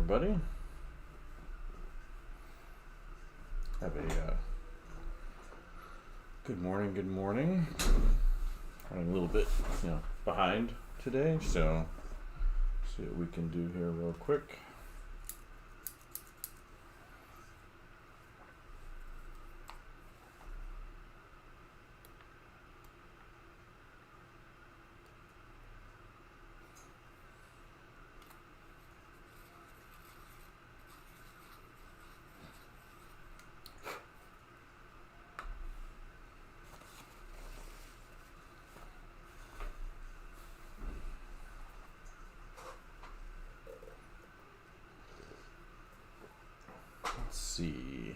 everybody. Have a good morning. Running a little bit, behind today, so see what we can do here real quick. Let's see.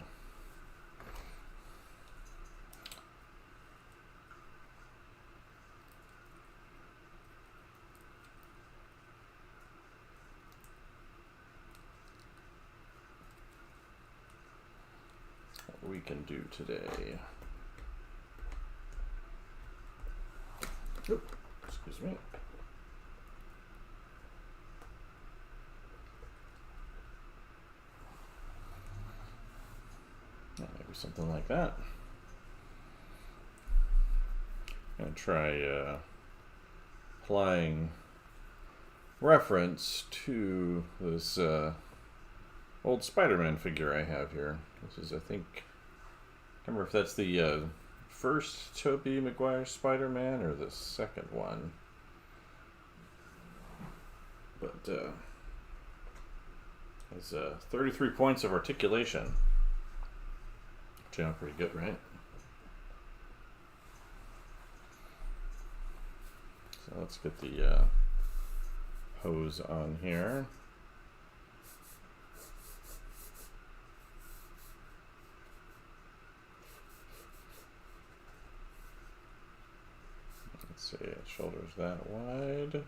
What we can do today. Oop, excuse me. Maybe something like that. I'm going to try applying reference to this old Spider-Man figure I have here. This is, I think, I can't remember if that's the first Tobey Maguire Spider-Man or the second one. But it's 33 points of articulation. Pretty good, right? So let's get the hose on here. Let's see, shoulders that wide.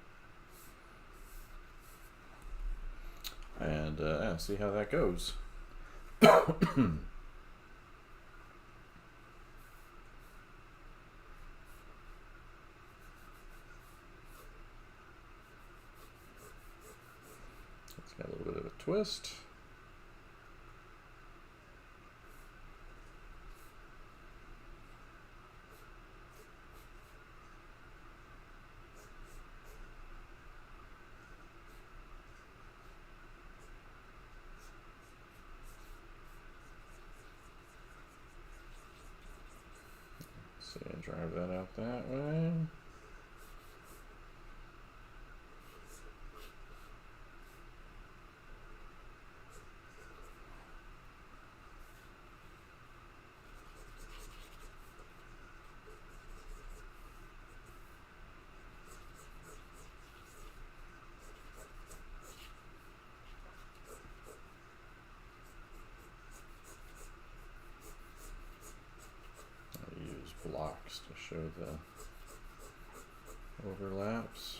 And see how that goes. Got a little bit of a twist. See, drive that out that way. Blocks to show the overlaps.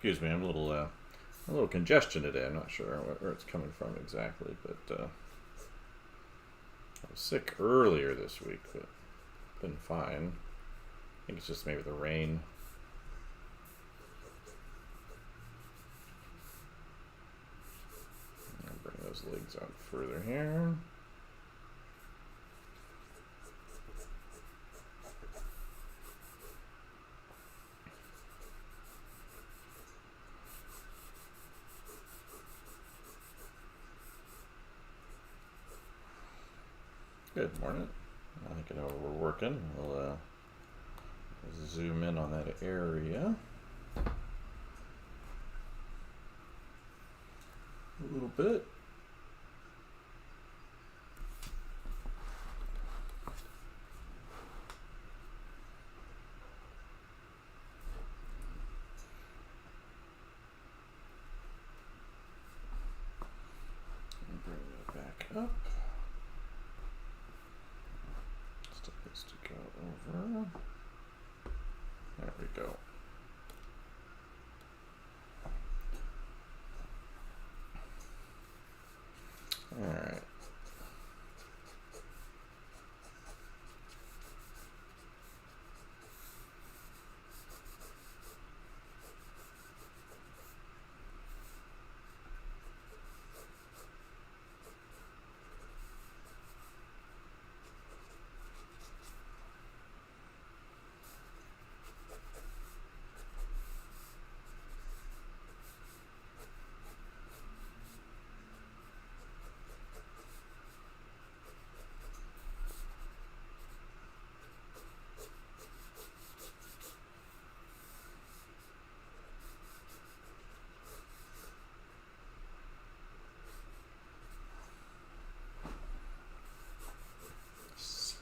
Excuse me, I'm a little congestion today. I'm not sure where it's coming from exactly, but I was sick earlier this week, but been fine. I think it's just maybe the rain. I'll bring those legs out further here. Good morning. I think I know where we're working. We'll Zoom in on that area a little bit. And bring that back up. Still needs to go over. There we go. All right.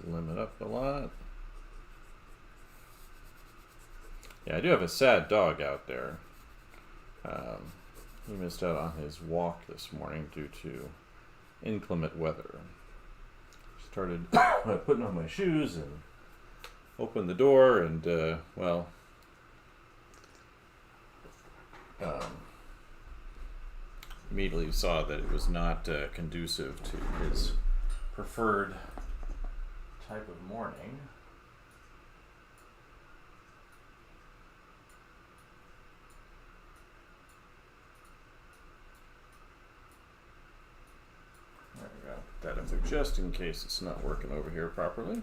Slim it up a lot. Yeah, I do have a sad dog out there. He missed out on his walk this morning due to inclement weather. Started putting on my shoes and opened the door and, immediately saw that it was not conducive to his preferred type of morning. There we go. Put that up there just in case it's not working over here properly.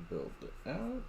Build it out.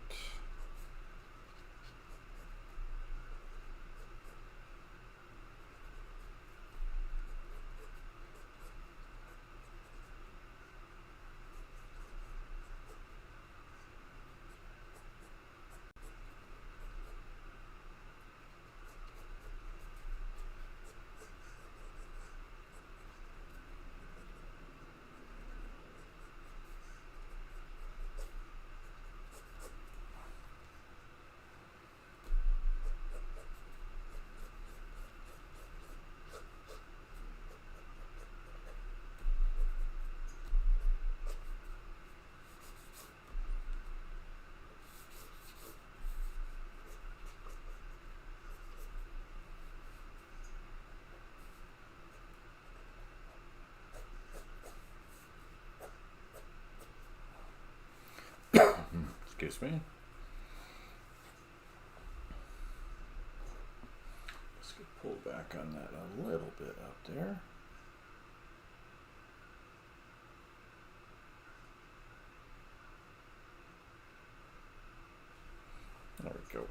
Excuse me. Let's get pulled back on that a little bit up there. There we go.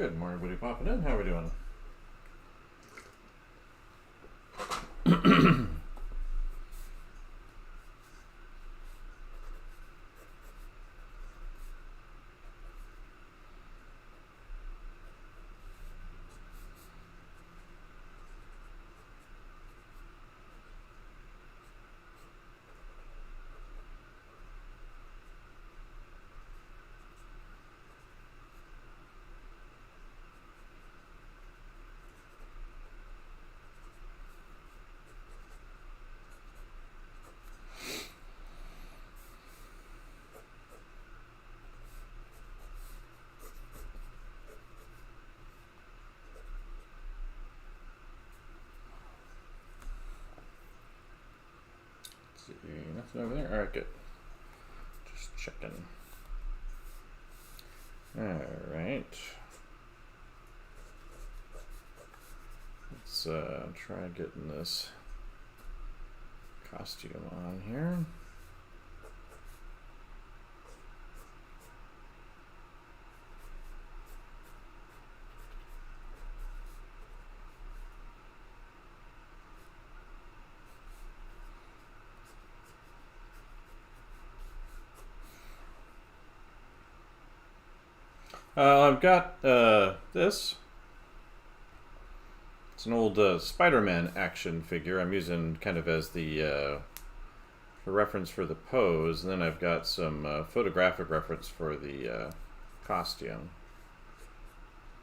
Good morning, everybody popping in. How are we doing? See, nothing over there. All right, good. Just checking. All right. Let's try getting this costume on here. I've got this. It's an old Spider-Man action figure I'm using kind of as the reference for the pose, and then I've got some photographic reference for the costume.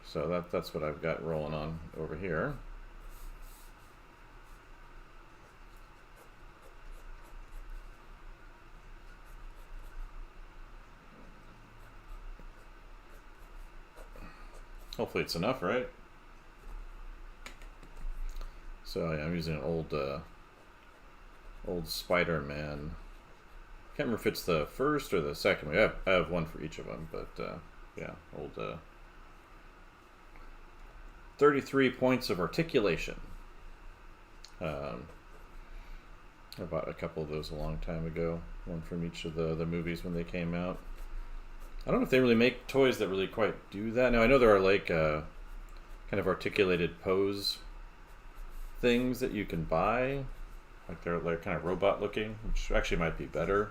So that's what I've got rolling on over here. Hopefully it's enough, right? So yeah, I'm using an old Spider-Man. Can't remember if it's the first or the second. I have one for each of them, but yeah, old 33 points of articulation. I bought a couple of those a long time ago. One from each of the movies when they came out. I don't know if they really make toys that really quite do that. Now I know there are like kind of articulated pose things that you can buy, like they're kind of robot looking, which actually might be better.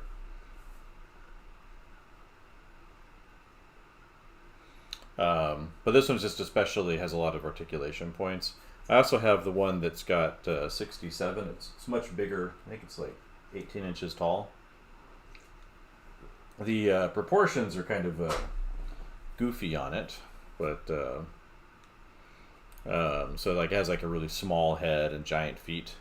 But this one's just especially has a lot of articulation points. I also have the one that's got 67. It's much bigger. I think it's like 18 inches tall. The proportions are kind of goofy on it, but so like it has like a really small head and giant feet.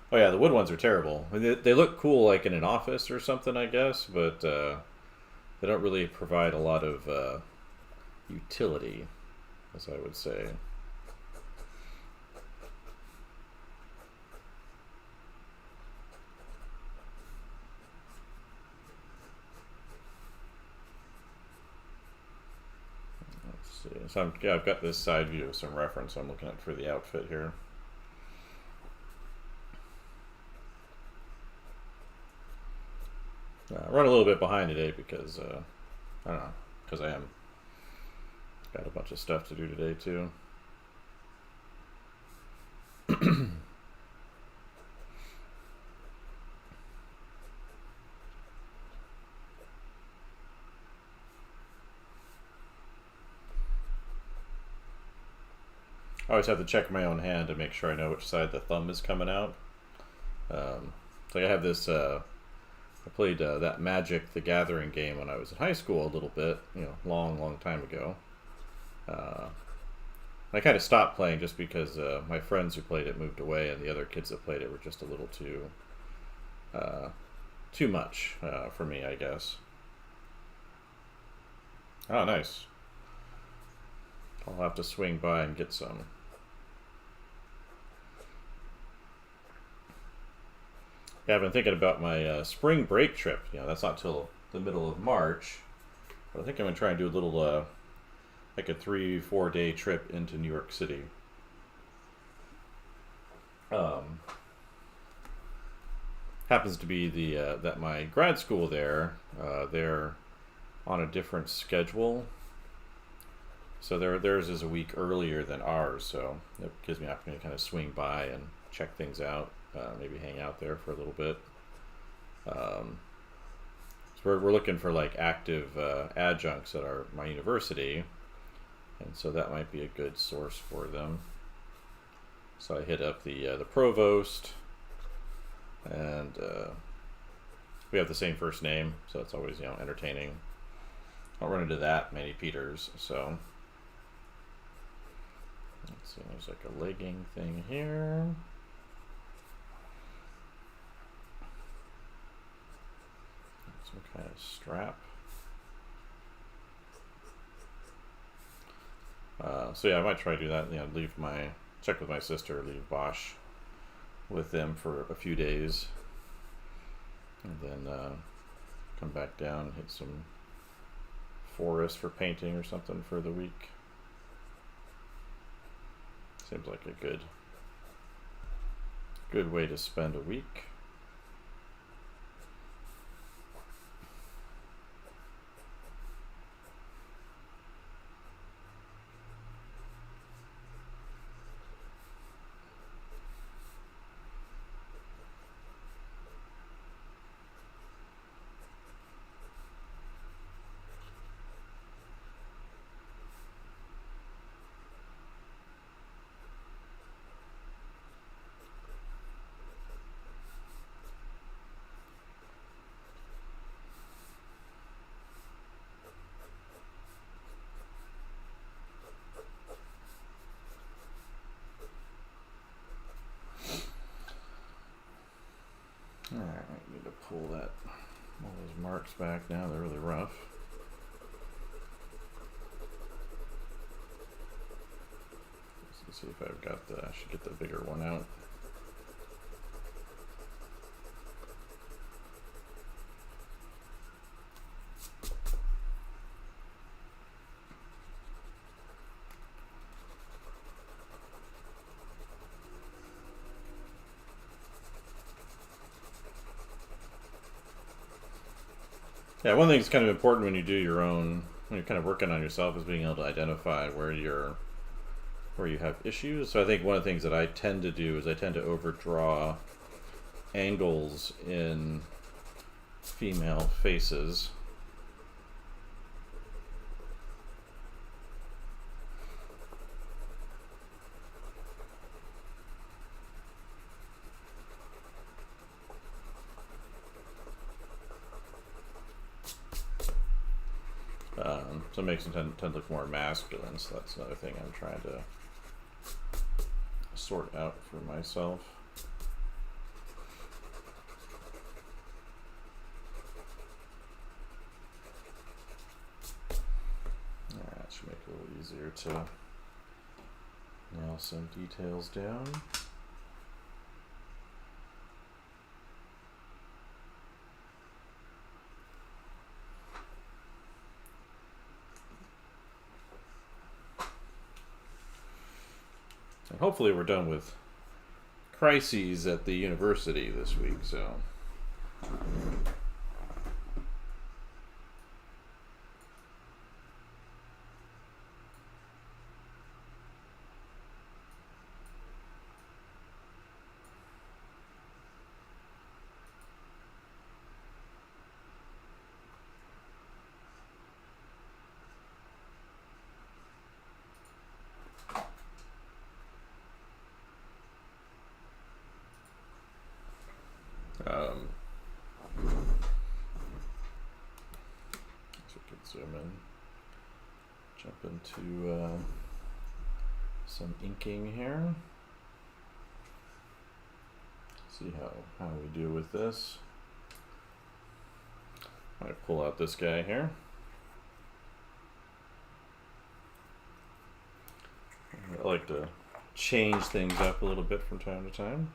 Oh yeah, the wood ones are terrible. I mean, they look cool like in an office or something, I guess, but they don't really provide a lot of utility, as I would say. So I've got this side view of some reference I'm looking at for the outfit here. I run a little bit behind today because, I don't know, because I am got a bunch of stuff to do today too. I always have to check my own hand to make sure I know which side the thumb is coming out. So I have this, I played that Magic the Gathering game when I was in high school a little bit, long time ago. I kind of stopped playing just because my friends who played it moved away and the other kids that played it were just a little too much for me, I guess. Oh, nice. I'll have to swing by and get some. Yeah, I've been thinking about my spring break trip. That's not till the middle of March. But I think I'm going to try and do a little, like a 3-4 day trip into New York City. Happens to be that my grad school there, they're on a different schedule. So theirs is a week earlier than ours, so it gives me an opportunity to kind of swing by and check things out, maybe hang out there for a little bit. So we're looking for like active adjuncts at my university, and so that might be a good source for them. So I hit up the provost, and we have the same first name, so it's always entertaining. I don't run into that many Peters, so let's see. There's like a legging thing here. Some kind of strap. So yeah, I might try to do that. Check with my sister, leave Bosch with them for a few days, and then come back down, hit some forest for painting or something for the week. Seems like a good way to spend a week. Alright, I need to pull all those marks back now. They're really rough. Let's see if I've got I should get the bigger one out. Yeah, one thing that's kind of important when when you're kind of working on yourself, is being able to identify where you have issues. So I think one of the things that I tend to do is I tend to overdraw angles in female faces. So it makes them tend to look more masculine. So that's another thing I'm trying to sort out for myself. Alright, that should make it a little easier to nail some details down. And hopefully we're done with crises at the university this week, so. So we can zoom in, jump into some inking here. See how we do with this. I might pull out this guy here. I like to change things up a little bit from time to time.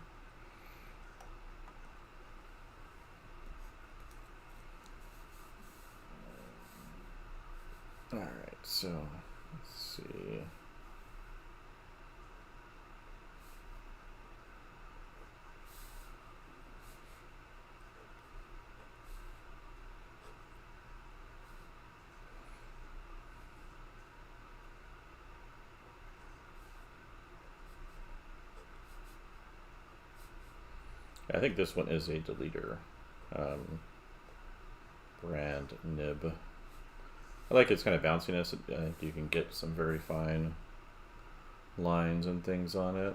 Alright, so let's see. I think this one is a deleter. Brand nib. I like its kind of bounciness. I think you can get some very fine lines and things on it.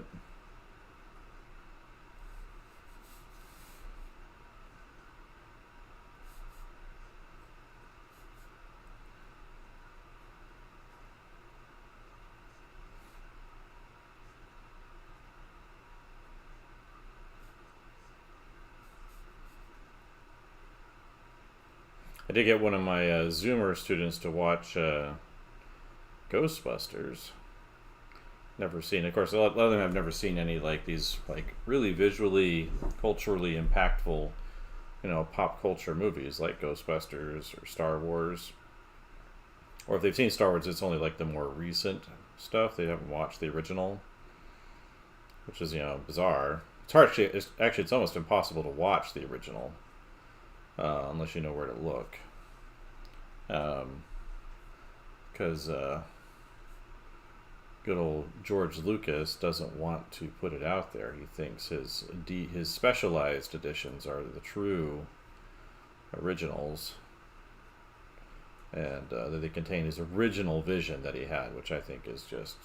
I did get one of my Zoomer students to watch Ghostbusters. Never seen. Of course, a lot of them have never seen any like these like really visually, culturally impactful, pop culture movies like Ghostbusters or Star Wars. Or if they've seen Star Wars, it's only like the more recent stuff. They haven't watched the original, which is bizarre. It's hard. It's almost impossible to watch the original. Unless you know where to look. Because good old George Lucas doesn't want to put it out there. He thinks his specialized editions are the true originals, and that they contain his original vision that he had, which I think is just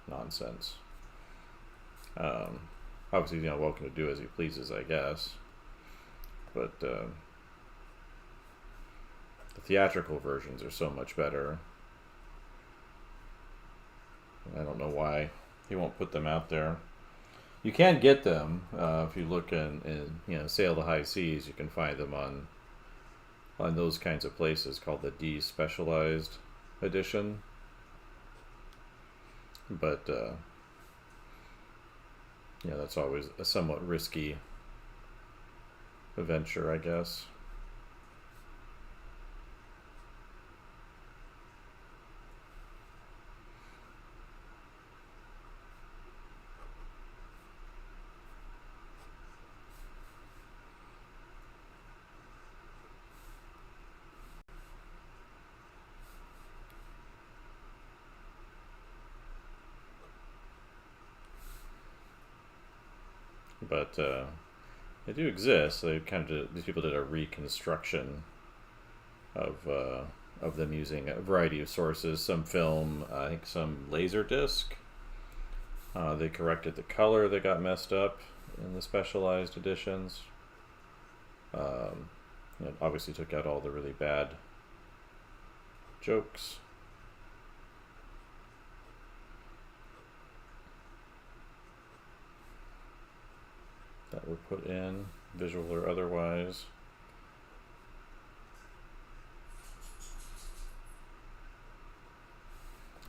nonsense. Obviously, welcome to do as he pleases, I guess. But the theatrical versions are so much better. I don't know why he won't put them out there. You can get them if you look in Sail the High Seas. You can find them on those kinds of places called the despecialized edition. But that's always a somewhat risky venture, I guess. But they do exist. These people did a reconstruction of them using a variety of sources. Some film, I think some laser disc. They corrected the color that got messed up in the specialized editions. It obviously took out all the really bad jokes. That were put in, visual or otherwise.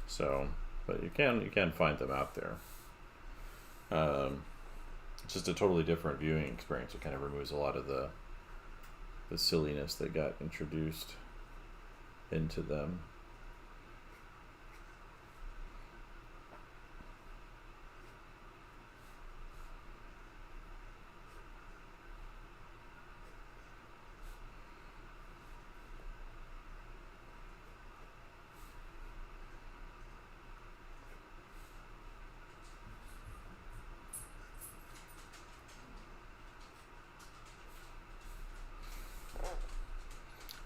So, but you can find them out there. It's just a totally different viewing experience. It kind of removes a lot of the silliness that got introduced into them.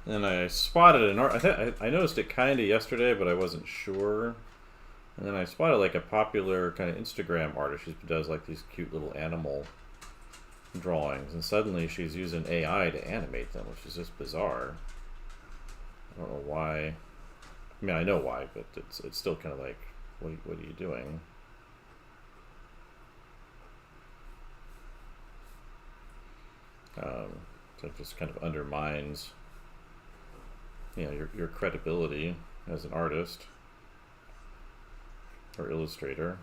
And I spotted an art. I noticed it kind of yesterday, but I wasn't sure. And then I spotted like a popular kind of Instagram artist. She does like these cute little animal drawings, and suddenly she's using AI to animate them, which is just bizarre. I don't know why. I mean, I know why, but it's still kind of like, what are you doing? So it just kind of undermines your credibility as an artist or illustrator.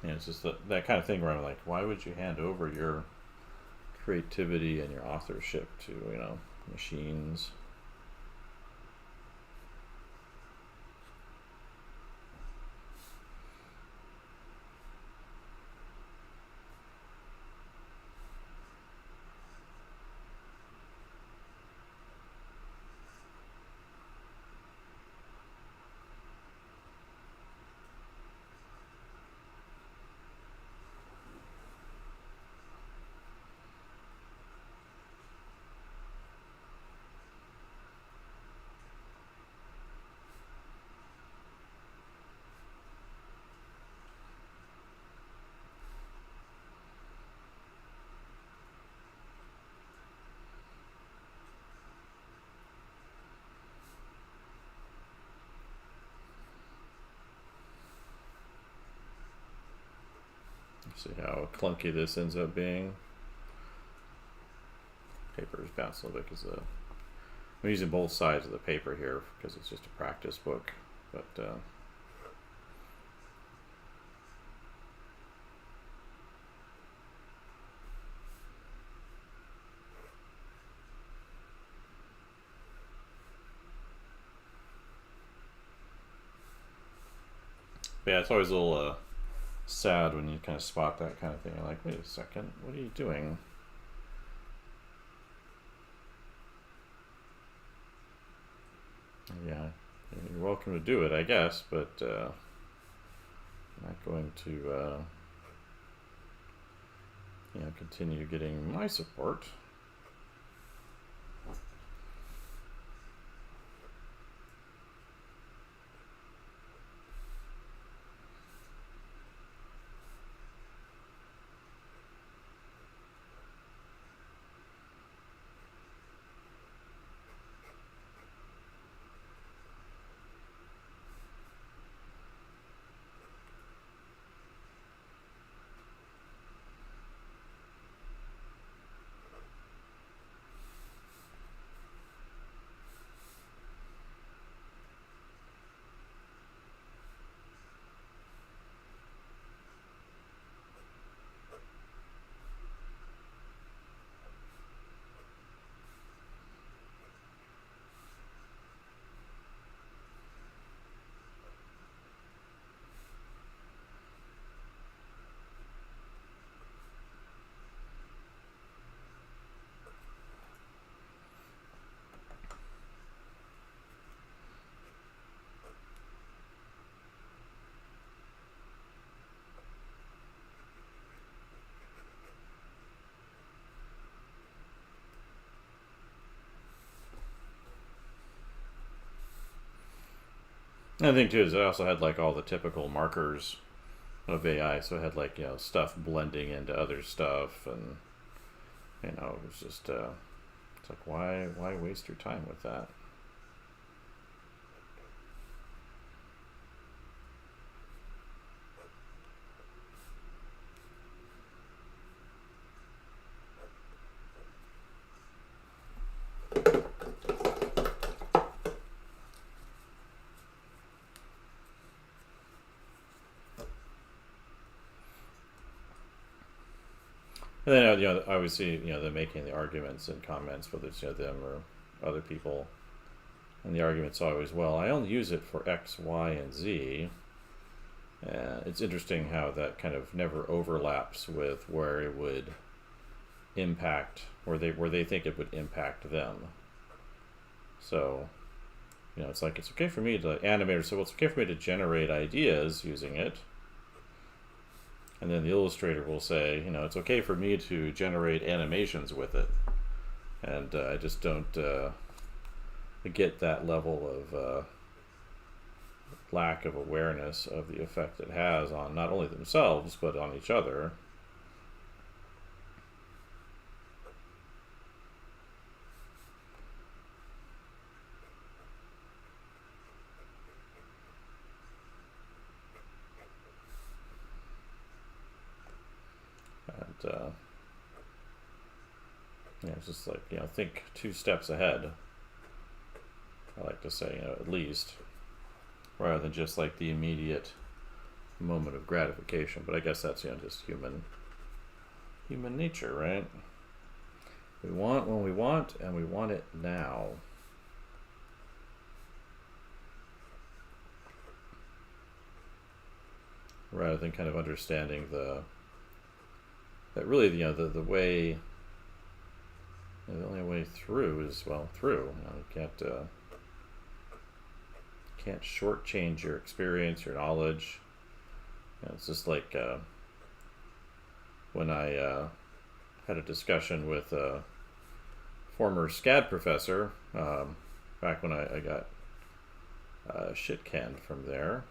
It's just that kind of thing where I'm like, why would you hand over your creativity and your authorship to machines? See how clunky this ends up being. Paper is bounced a little bit because I'm using both sides of the paper here because it's just a practice book. But yeah, it's always a little sad when you kind of spot that kind of thing. You're like, wait a second, what are you doing? Yeah, you're welcome to do it, I guess, but I'm not going to continue getting my support. And the thing too is I also had like all the typical markers of AI, so it had like stuff blending into other stuff, and it was just it's like why waste your time with that? And then I always see them making the arguments and comments, whether it's them or other people, and the argument's always, well, I only use it for X, Y, and Z. It's interesting how that kind of never overlaps with where it would impact, where they think it would impact them. So it's like it's okay for me to animate, so it's okay for me to generate ideas using it. And then the illustrator will say, it's okay for me to generate animations with it. And I just don't get that level of lack of awareness of the effect it has on not only themselves, but on each other. And it's just like, think 2 steps ahead, I like to say, at least, rather than just like the immediate moment of gratification. But I guess that's just human nature, right? We want when we want, and we want it now. Rather than kind of understanding that really the way, the only way through is through. You can't shortchange your experience, your knowledge. It's just like when I had a discussion with a former SCAD professor back when I got shit canned from there.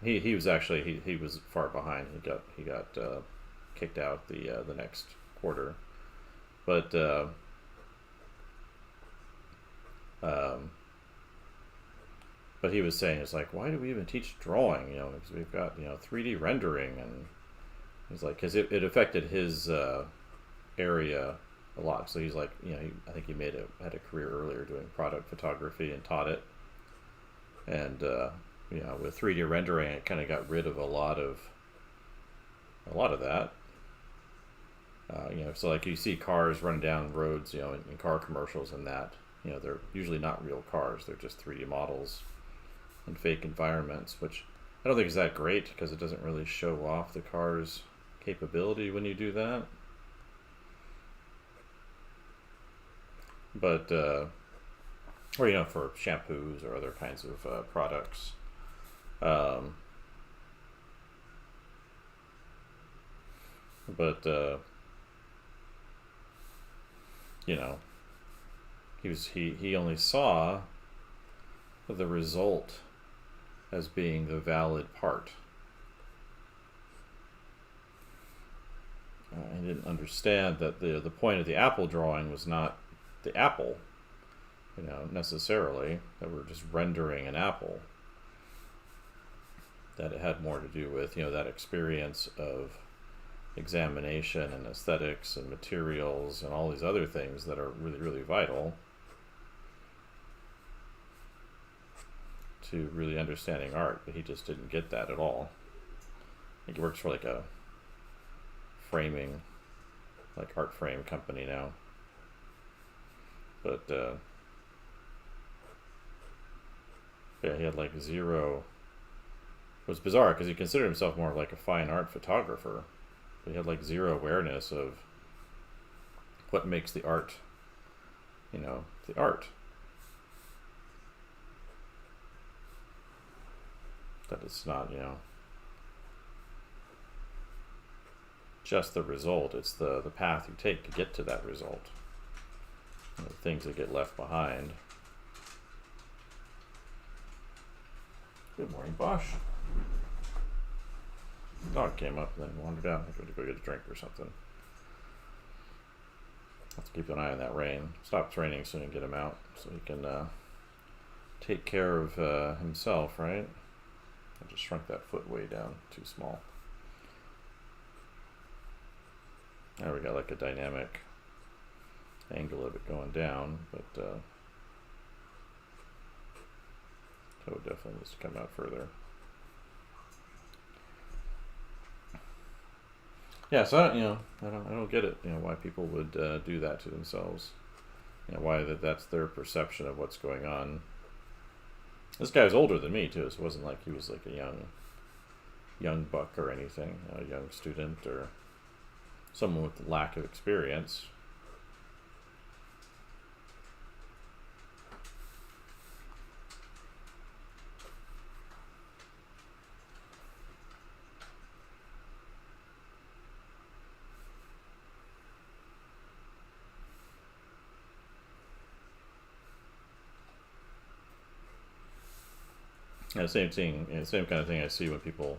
He was actually he was far behind. He got kicked out the next quarter, but but he was saying, it's like, why do we even teach drawing? Because we've got 3D rendering, and he's like, because it affected his area a lot. So he's like, I think he had a career earlier doing product photography and taught it, and with 3D rendering, it kind of got rid of a lot of that. So like you see cars running down roads, in car commercials, and that, they're usually not real cars. They're just 3D models in fake environments, which I don't think is that great because it doesn't really show off the car's capability when you do that. But or for shampoos or other kinds of products. But he only saw the result as being the valid part. I didn't understand that the point of the apple drawing was not the apple, necessarily, that we're just rendering an apple. That it had more to do with, that experience of examination and aesthetics and materials and all these other things that are really, really vital to really understanding art. But he just didn't get that at all. I think he works for like a framing, like art frame company now. But yeah, he had like zero. It was bizarre because he considered himself more like a fine art photographer. But he had like zero awareness of what makes the art, the art. That it's not, just the result. It's the path you take to get to that result. The things that get left behind. Good morning, Bosch. Dog came up and then wandered out. I had to go get a drink or something. Have to keep an eye on that rain. Stops raining soon and get him out so he can take care of himself, right? I just shrunk that foot way down, too small. Now we got like a dynamic angle of it going down, but toe definitely needs to come out further. Yeah, so I don't get it. Why people would do that to themselves. Why that's their perception of what's going on. This guy was older than me too, so it wasn't like he was like a young buck or anything, a young student or someone with lack of experience. Same thing, same kind of thing I see when people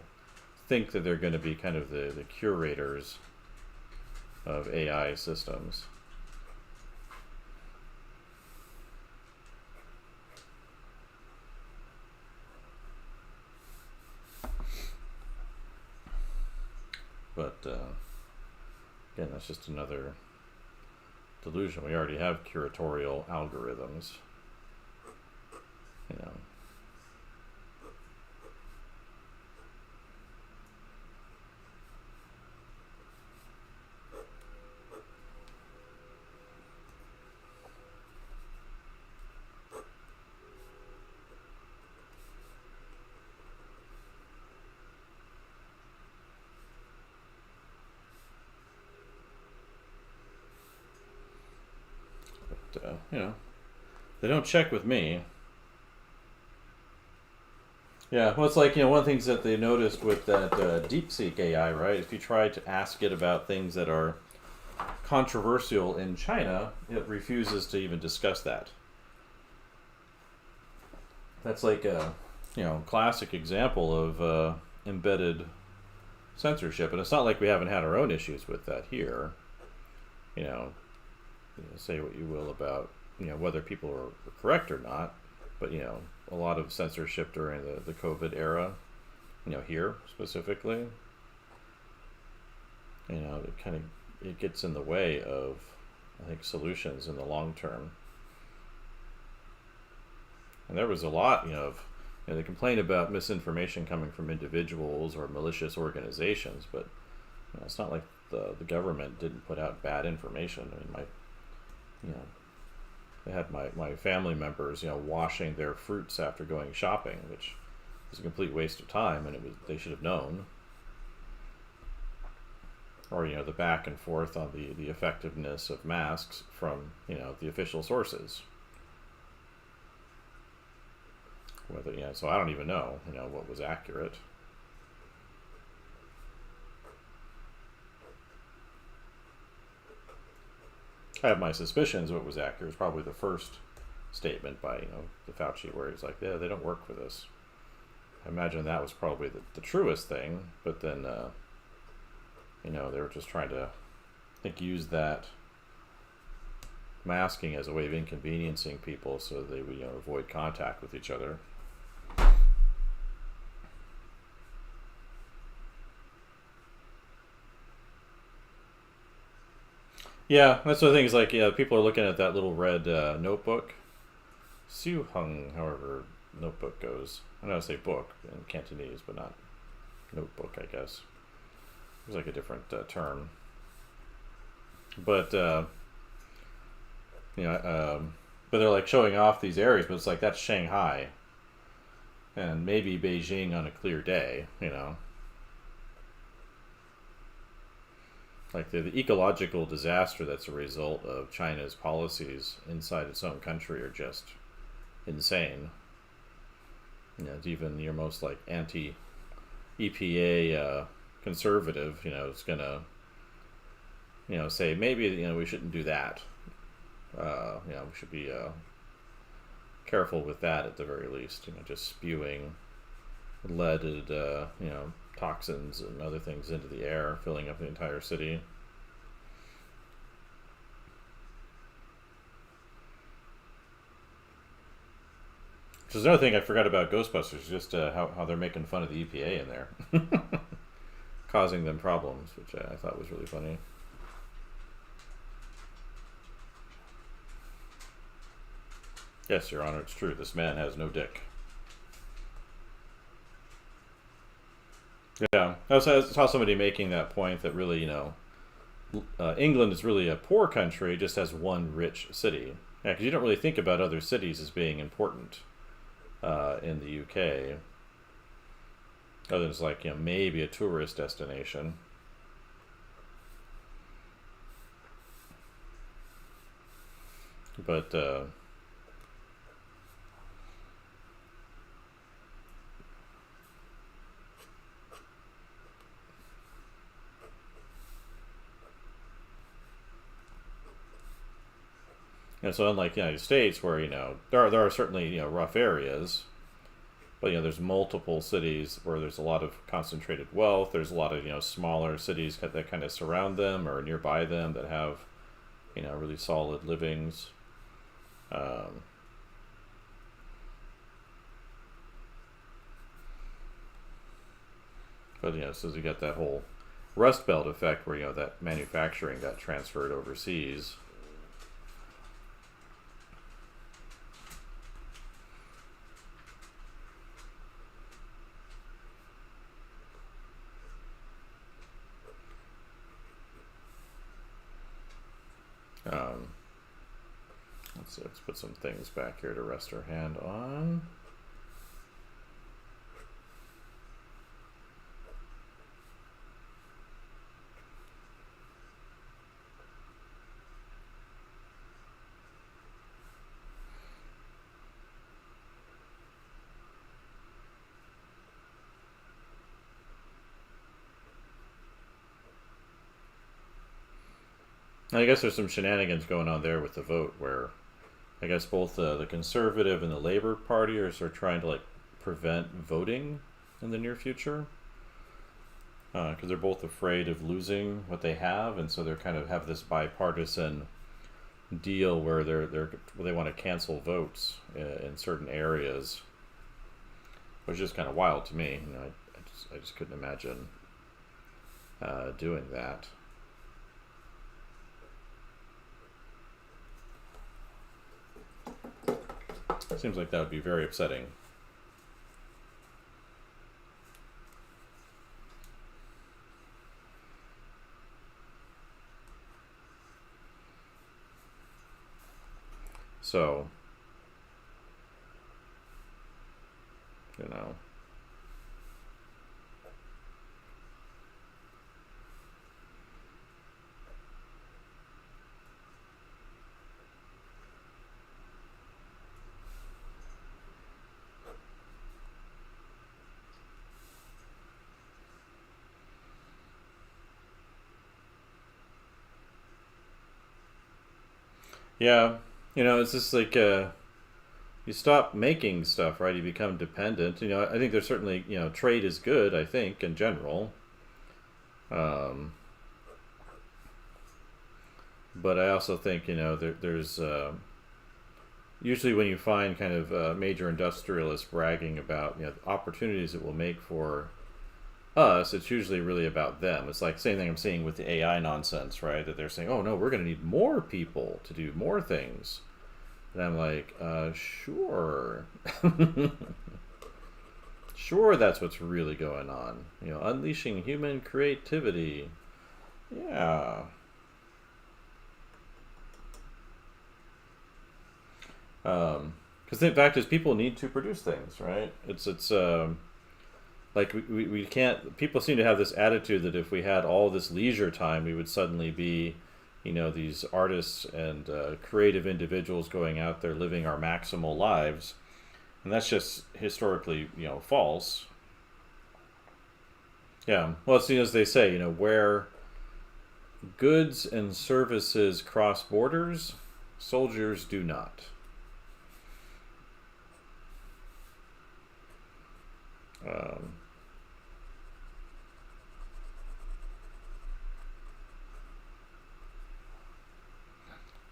think that they're going to be kind of the curators of AI systems. But again, that's just another delusion. We already have curatorial algorithms. They don't check with me. Yeah, well, it's like, one of the things that they noticed with that DeepSeek AI, right? If you try to ask it about things that are controversial in China, it refuses to even discuss that. That's like a, classic example of embedded censorship. And it's not like we haven't had our own issues with that here. Say what you will about, whether people are correct or not, but, a lot of censorship during the COVID era, here specifically. It kind of it gets in the way of, I think, solutions in the long term. And there was a lot, of, they complain about misinformation coming from individuals or malicious organizations, but it's not like the government didn't put out bad information. I mean, you know, they had my family members, washing their fruits after going shopping, which was a complete waste of time, and they should have known. Or the back and forth on the effectiveness of masks from the official sources. Whether so I don't even know what was accurate. I have my suspicions what was accurate was probably the first statement by the Fauci, where he's like, yeah, they don't work for this. I imagine that was probably the truest thing, but then they were just trying to, I think, use that masking as a way of inconveniencing people so they would avoid contact with each other. Yeah, that's the thing. Is like, people are looking at that little red notebook, Su Hung, however notebook goes. I know how to say book in Cantonese, but not notebook, I guess. It was like a different term. But but they're like showing off these areas, but it's like that's Shanghai, and maybe Beijing on a clear day. Like the ecological disaster that's a result of China's policies inside its own country are just insane. Even your most like anti-EPA conservative, is gonna, say maybe we shouldn't do that. We should be careful with that at the very least. Just spewing leaded, toxins and other things into the air, filling up the entire city. Which is another thing I forgot about Ghostbusters, just how they're making fun of the EPA in there. Causing them problems, which I thought was really funny. Yes, Your Honor, it's true. This man has no dick. Yeah, I saw somebody making that point that really, England is really a poor country, just has one rich city. Yeah, because you don't really think about other cities as being important in the UK. Other than it's like, maybe a tourist destination. But so unlike the United States, where there are certainly rough areas, but there's multiple cities where there's a lot of concentrated wealth. There's a lot of smaller cities that kind of surround them or nearby them that have really solid livings. But so you got that whole Rust Belt effect where that manufacturing got transferred overseas. Let's put some things back here to rest our hand on. I guess there's some shenanigans going on there with the vote, where I guess both the Conservative and the Labour Party are trying to prevent voting in the near future, because they're both afraid of losing what they have, and so they're kind of have this bipartisan deal where they want to cancel votes in certain areas which is kind of wild to me. I just couldn't imagine doing that. Seems like that would be very upsetting. So, you know. Yeah, it's just like you stop making stuff, right? You become dependent. I think there's certainly, trade is good, I think, in general. Um, but I also think, there's usually when you find kind of major industrialists bragging about, opportunities it will make for us, it's usually really about them. It's like same thing I'm seeing with the AI nonsense, right? That they're saying, oh no, we're going to need more people to do more things. And I'm like, sure. Sure, that's what's really going on. Unleashing human creativity. Yeah. Because the fact is, people need to produce things, right? It's like we can't. People seem to have this attitude that if we had all this leisure time, we would suddenly be, these artists and creative individuals going out there living our maximal lives, and that's just historically, false. Yeah. Well, it's, as they say, where goods and services cross borders, soldiers do not. Um,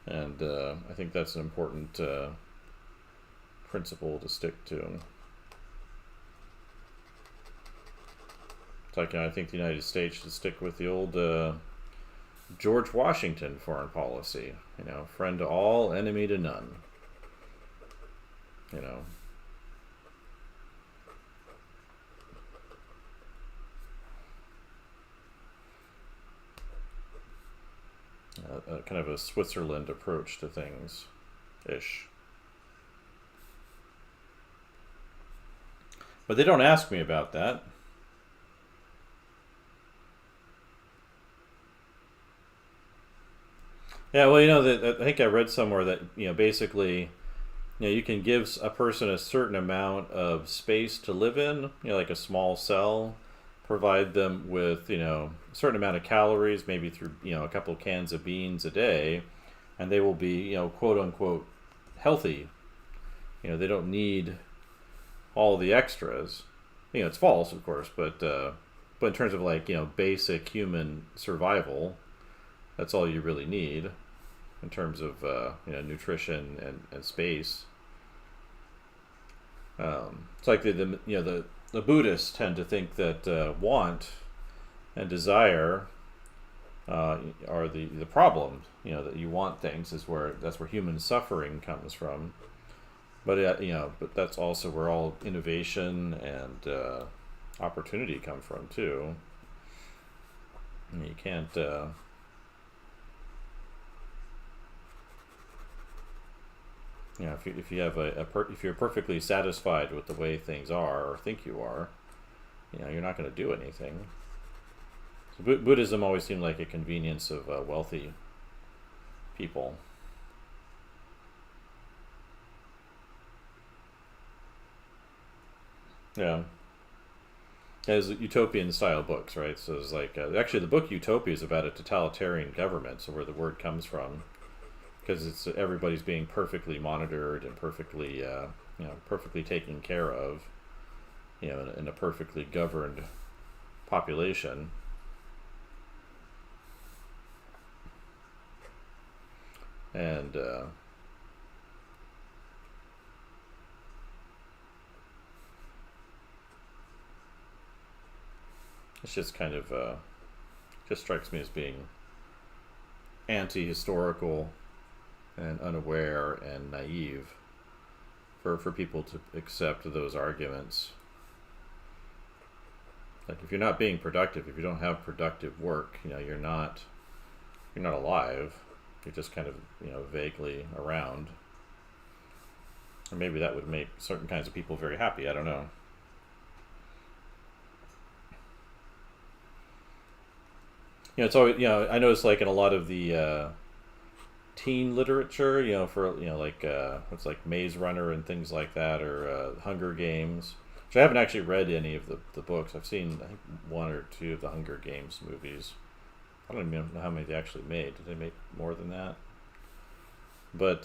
and I think that's an important principle to stick to. It's like, I think the United States should stick with the old George Washington foreign policy. Friend to all, enemy to none. You know. Kind of a Switzerland approach to things, ish. But they don't ask me about that. Yeah, well, I think I read somewhere that basically, you can give a person a certain amount of space to live in, like a small cell, provide them with a certain amount of calories, maybe through a couple of cans of beans a day, and they will be quote unquote healthy. They don't need all the extras. It's false, of course, but in terms of like basic human survival, that's all you really need in terms of nutrition and space. It's like the Buddhists tend to think that want and desire are the problem. That you want things that's where human suffering comes from. But but that's also where all innovation and opportunity come from too. You can't. If you have if you're perfectly satisfied with the way things are or think you are, you're not going to do anything. So Buddhism always seemed like a convenience of wealthy people. Yeah, as utopian style books, right? So it's like actually the book Utopia is about a totalitarian government, so where the word comes from, because it's everybody's being perfectly monitored and perfectly perfectly taken care of, in a perfectly governed population. And It's just kind of just strikes me as being anti-historical and unaware and naive for people to accept those arguments. Like if you're not being productive, if you don't have productive work, you're not alive. You're just kind of vaguely around. Or maybe that would make certain kinds of people very happy. I don't know. It's always I notice like in a lot of the teen literature, for like what's like Maze Runner and things like that, or Hunger Games. Which I haven't actually read any of the books. I've seen I think one or two of the Hunger Games movies. I don't even know how many they actually made. Did they make more than that? But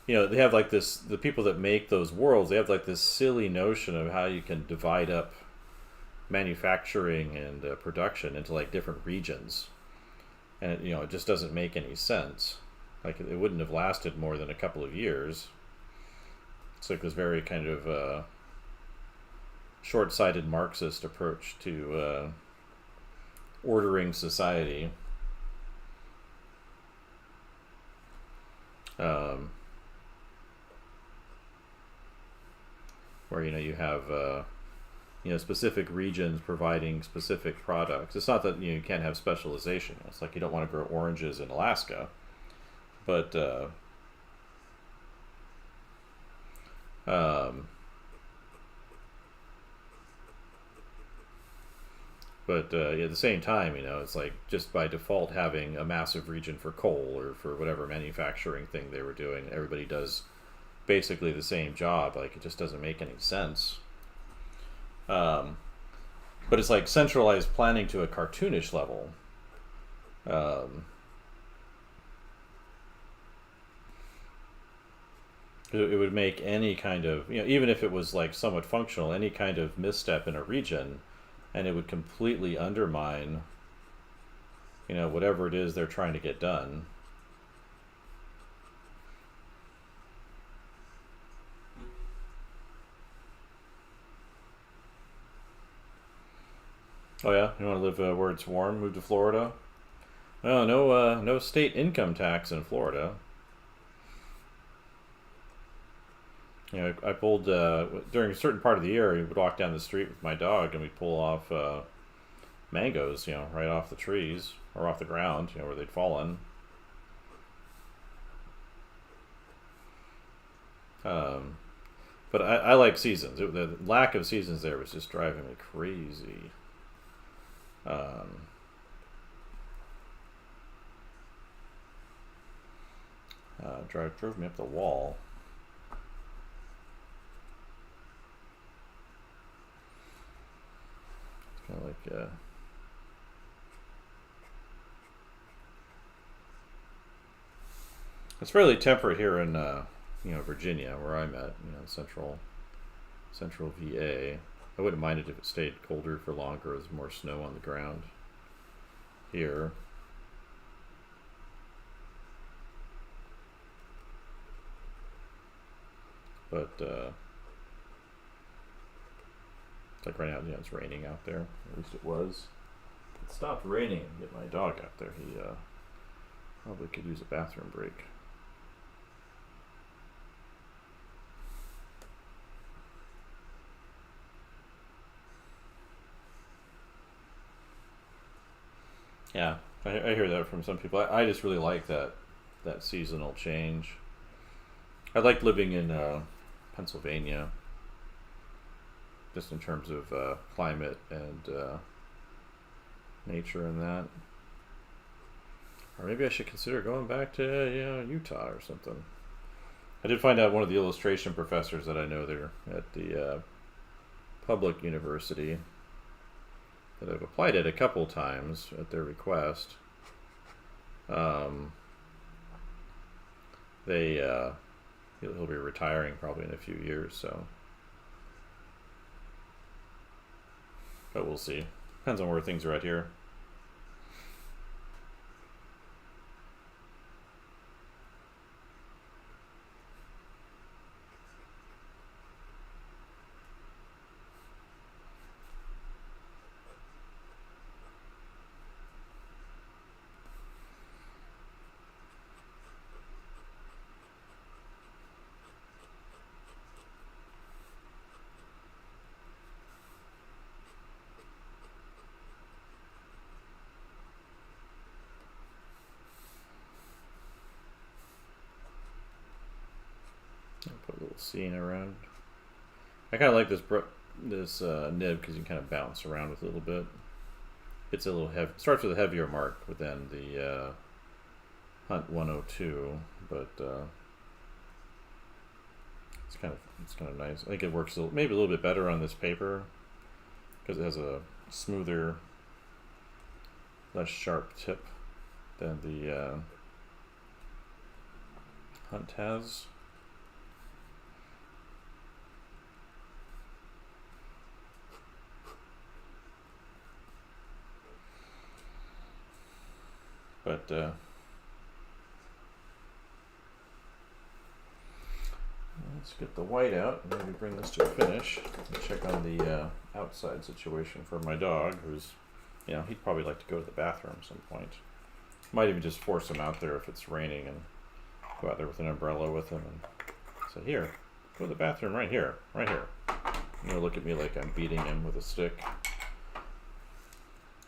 they have like this. The people that make those worlds, they have like this silly notion of how you can divide up manufacturing and production into like different regions, and it just doesn't make any sense. Like it wouldn't have lasted more than a couple of years. It's like this very kind of short-sighted Marxist approach to ordering society. Where you have specific regions providing specific products. It's not that you can't have specialization. It's like you don't want to grow oranges in Alaska, but at the same time, it's like just by default having a massive region for coal or for whatever manufacturing thing they were doing, everybody does basically the same job. Like it just doesn't make any sense. But it's like centralized planning to a cartoonish level. It would make any kind of, even if it was like somewhat functional, any kind of misstep in a region, and it would completely undermine, whatever it is they're trying to get done. Oh yeah, you want to live where it's warm? Move to Florida? Oh no state income tax in Florida. I pulled during a certain part of the year. We would walk down the street with my dog, and we'd pull off mangoes, right off the trees or off the ground, where they'd fallen. But I like seasons. The lack of seasons there was just driving me crazy. Drove me up the wall. It's kind of like it's fairly temperate here in Virginia, where I'm at. Central VA. I wouldn't mind it if it stayed colder for longer. There's more snow on the ground here. But like right now, it's raining out there. At least it was. It stopped raining and get my dog out there. He probably could use a bathroom break. Yeah, I hear that from some people. I just really like that seasonal change. I like living in Pennsylvania, just in terms of climate and nature and that. Or maybe I should consider going back to Utah or something. I did find out one of the illustration professors that I know there at the public university that I've applied at a couple times at their request. He'll be retiring probably in a few years, so. But we'll see. Depends on where things are at here. I'll put a little scene around. I kind of like this nib because you can kind of bounce around with it a little bit. It's a little heavy. Starts with a heavier mark than the Hunt 102, but it's kind of nice. I think it works maybe a little bit better on this paper because it has a smoother, less sharp tip than the Hunt has. But let's get the white out and maybe bring this to a finish and check on the outside situation for my dog, who's, he'd probably like to go to the bathroom at some point. Might even just force him out there if it's raining and go out there with an umbrella with him and say, here, go to the bathroom right here, right here. And he'll look at me like I'm beating him with a stick.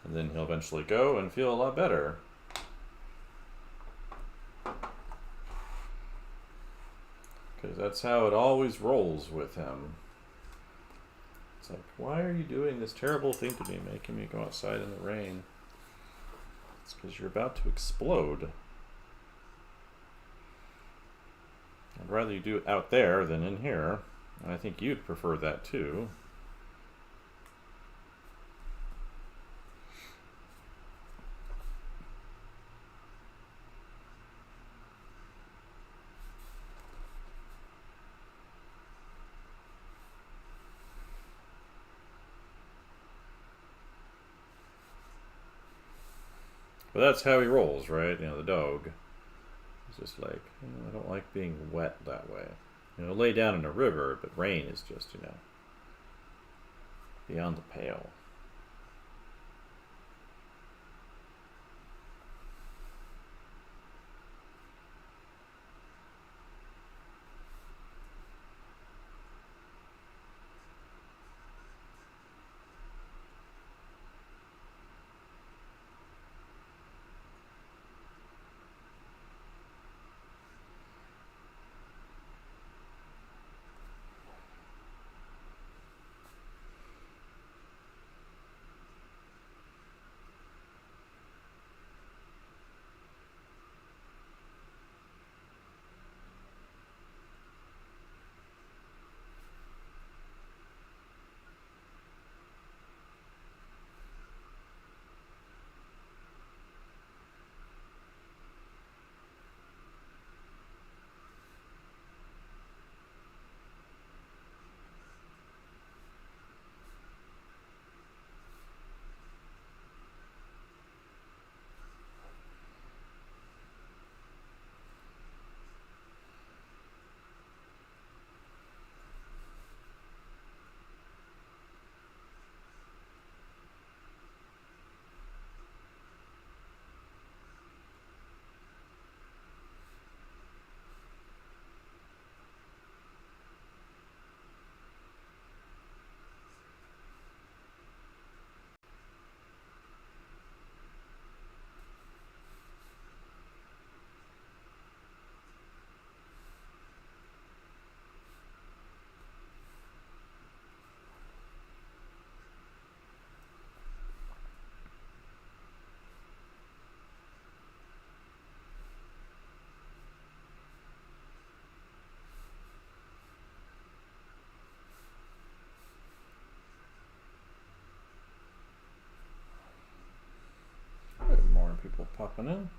And then he'll eventually go and feel a lot better. Because that's how it always rolls with him. It's like, why are you doing this terrible thing to me, making me go outside in the rain? It's because you're about to explode. I'd rather you do it out there than in here. And I think you'd prefer that too. But that's how he rolls, right? The dog. It's just like, I don't like being wet that way. Lay down in a river, but rain is just, beyond the pale. More people popping in.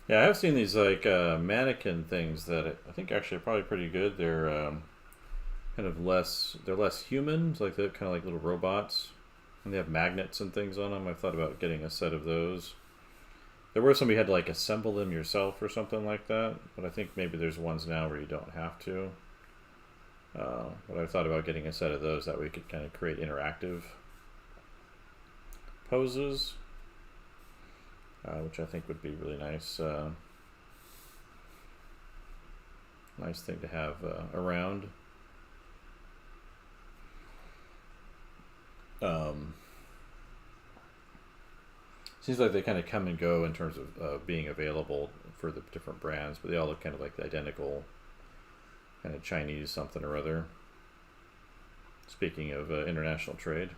Yeah, I've seen these like mannequin things that I think actually are probably pretty good. They're kind of less. They're less human, like they're kind of like little robots, and they have magnets and things on them. I thought about getting a set of those. There were some you had to like assemble them yourself or something like that, but I think maybe there's ones now where you don't have to. But I thought about getting a set of those that we could kind of create interactive poses, which I think would be really nice. Nice thing to have around. Seems like they kind of come and go in terms of being available for the different brands, but they all look kind of like the identical kind of Chinese something or other. Speaking of international trade.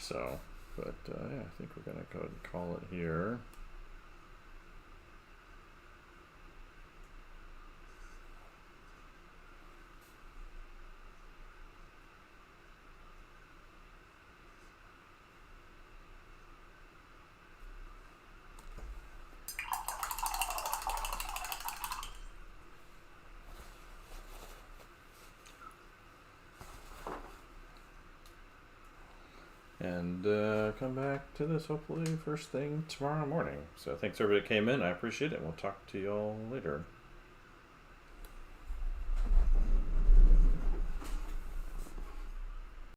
So, but yeah, I think we're going to go ahead and call it here. And come back to this hopefully first thing tomorrow morning. So thanks everybody that came in. I appreciate it. We'll talk to you all later.